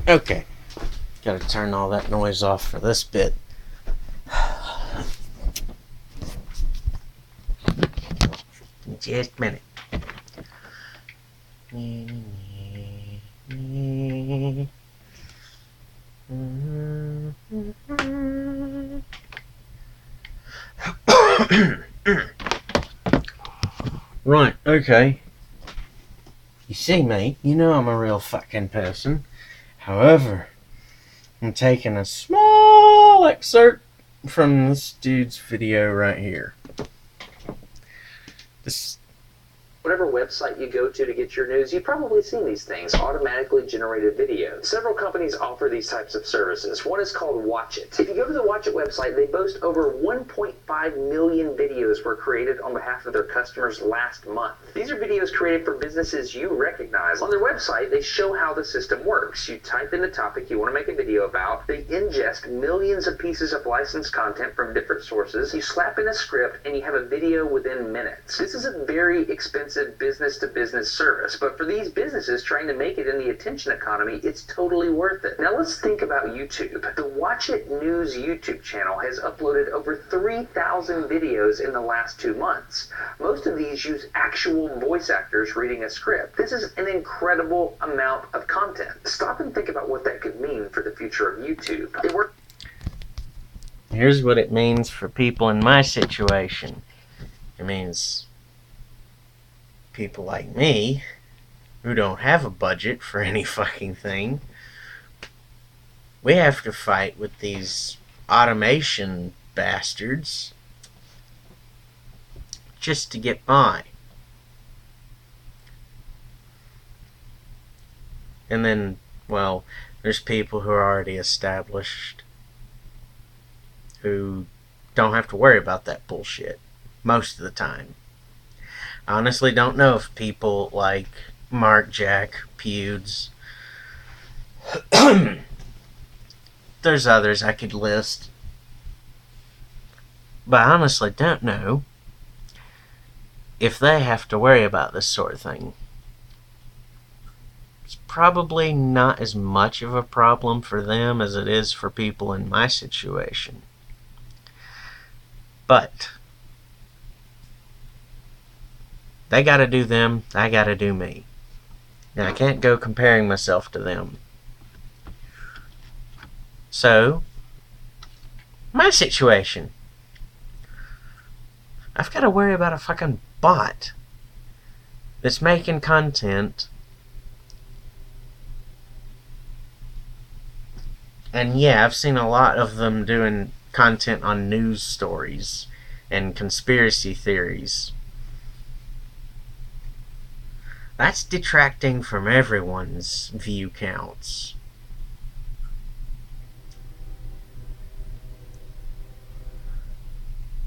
Okay, gotta turn all that noise off for this bit. Just a minute. Right, okay. You see me, you know I'm a real fucking person. However, I'm taking a small excerpt from this dude's video right here. Whatever website you go to get your news, you've probably seen these things, automatically generated videos. Several companies offer these types of services. One is called Watch It. If you go to the Watch It website, they boast over 1.5 million videos were created on behalf of their customers last month. These are videos created for businesses you recognize. On their website, they show how the system works. You type in the topic you want to make a video about. They ingest millions of pieces of licensed content from different sources. You slap in a script and you have a video within minutes. This is a very expensive business-to-business service, but for these businesses trying to make it in the attention economy, it's totally worth it. Now let's think about YouTube. The Watch It News YouTube channel has uploaded over 3,000 videos in the last 2 months. Most of these use actual voice actors reading a script. This is an incredible amount of content. Stop and think about what that could mean for the future of YouTube. Here's what it means for people in my situation. It means people like me who don't have a budget for any fucking thing. We have to fight with these automation bastards just to get by. And then, well, there's people who are already established who don't have to worry about that bullshit most of the time. I honestly don't know if people like Mark, Jack, Pewds, there's others I could list, but I honestly don't know if they have to worry about this sort of thing. It's probably not as much of a problem for them as it is for people in my situation. But they gotta do them, I gotta do me. Now I can't go comparing myself to them. So, my situation. I've gotta worry about a fucking bot that's making content. And yeah, I've seen a lot of them doing content on news stories and conspiracy theories. That's detracting from everyone's view counts.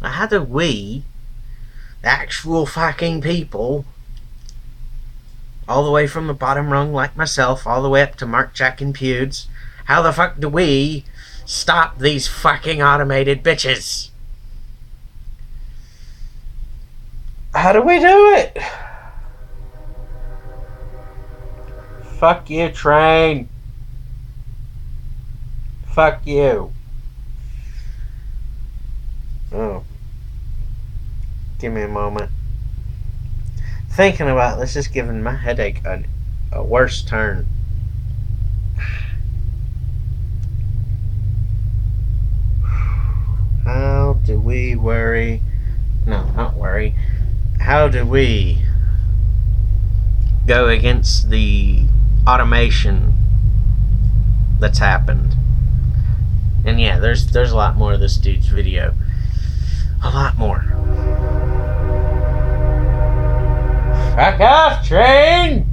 Now, how do we, the actual fucking people, all the way from the bottom rung like myself, all the way up to Mark, Jack, and Pewds, how the fuck do we stop these fucking automated bitches? How do we do it? Fuck you, train. Fuck you. Oh. Give me a moment. Thinking about this is giving my headache a worse turn. How do we worry? No, not worry. How do we go against the automation that's happened? And yeah, there's a lot more of this dude's video. A lot more. Back off, train!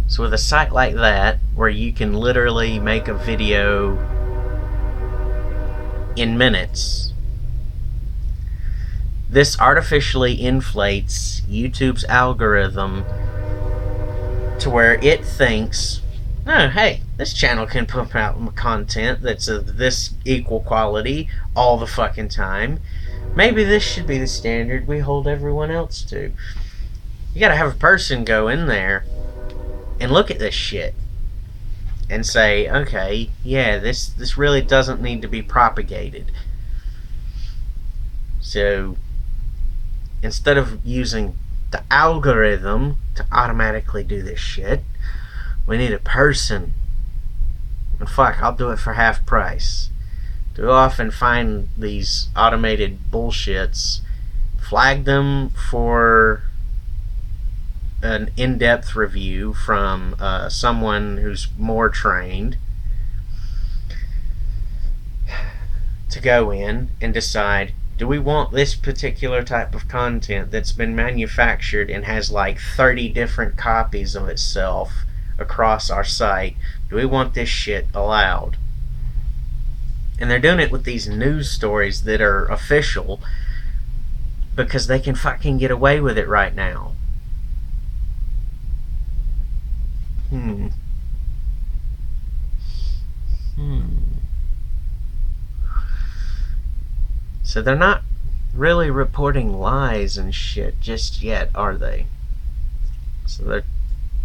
So with a site like that, where you can literally make a video in minutes, this artificially inflates YouTube's algorithm to where it thinks, oh, hey, this channel can pump out content that's of this equal quality all the fucking time. Maybe this should be the standard we hold everyone else to. You gotta have a person go in there and look at this shit and say, okay, yeah, this really doesn't need to be propagated. So instead of using the algorithm to automatically do this shit, we need a person. And fuck, I'll do it for half price. To often find these automated bullshits, flag them for an in-depth review from someone who's more trained, to go in and decide, do we want this particular type of content that's been manufactured and has like 30 different copies of itself across our site? Do we want this shit allowed? And they're doing it with these news stories that are official because they can fucking get away with it right now. So they're not really reporting lies and shit just yet, are they? So they're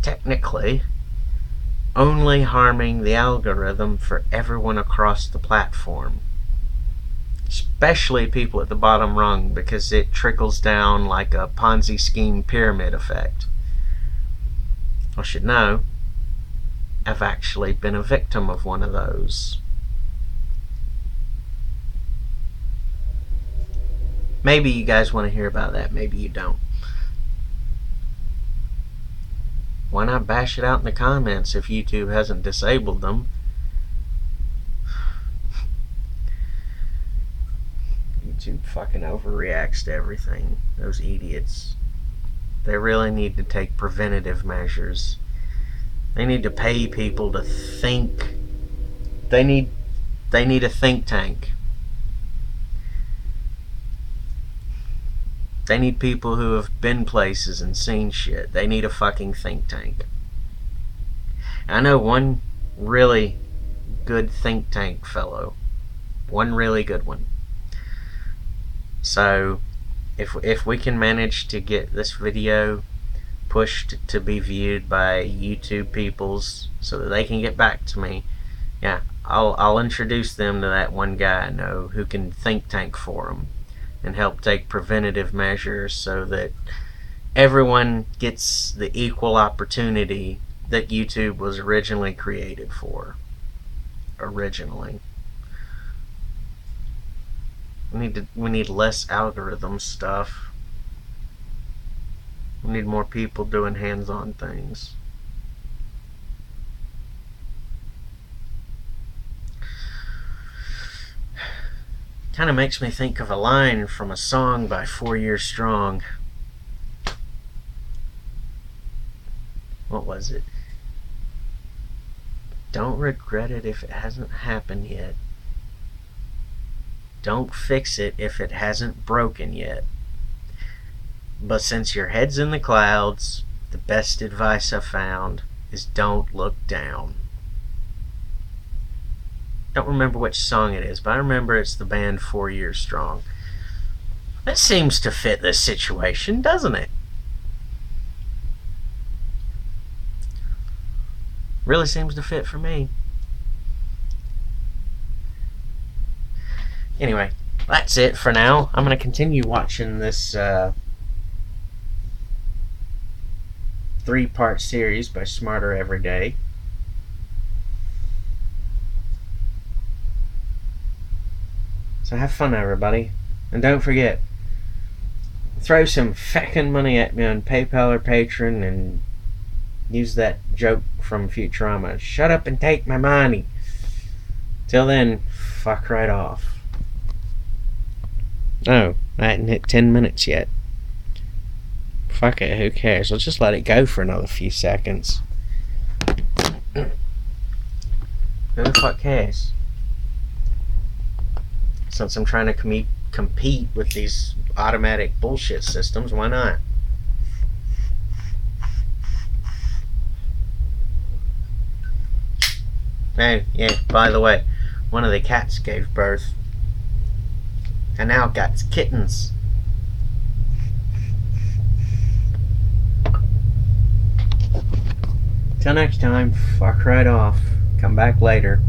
technically only harming the algorithm for everyone across the platform. Especially people at the bottom rung, because it trickles down like a Ponzi scheme pyramid effect. I should know, I've actually been a victim of one of those. Maybe you guys want to hear about that, maybe you don't. Why not bash it out in the comments if YouTube hasn't disabled them? YouTube fucking overreacts to everything. Those idiots. They really need to take preventative measures. They need to pay people to think. They need a think tank. They need people who have been places and seen shit. They need a fucking think tank. I know one really good think tank fellow. One really good one. So, if we can manage to get this video pushed to be viewed by YouTube peoples so that they can get back to me, yeah, I'll introduce them to that one guy I know who can think tank for them and help take preventative measures so that everyone gets the equal opportunity that YouTube was originally created for. Originally. We need less algorithm stuff. We need more people doing hands-on things. Kind of makes me think of a line from a song by 4 Year Strong. What was it? Don't regret it if it hasn't happened yet. Don't fix it if it hasn't broken yet. But since your head's in the clouds, the best advice I've found is don't look down. Don't remember which song it is, but I remember it's the band 4 Year Strong. That seems to fit this situation, doesn't it? Really seems to fit for me. Anyway, that's it for now. I'm going to continue watching this 3-part series by Smarter Every Day. So have fun, everybody. And don't forget, throw some feckin' money at me on PayPal or Patreon and use that joke from Futurama. Shut up and take my money. Till then, fuck right off. Oh, I hadn't hit 10 minutes yet. Fuck it, who cares? I'll just let it go for another few seconds. Who the fuck cares? Since I'm trying to compete with these automatic bullshit systems, why not? Oh, yeah, by the way, one of the cats gave birth. And now it got kittens. Till next time, fuck right off. Come back later.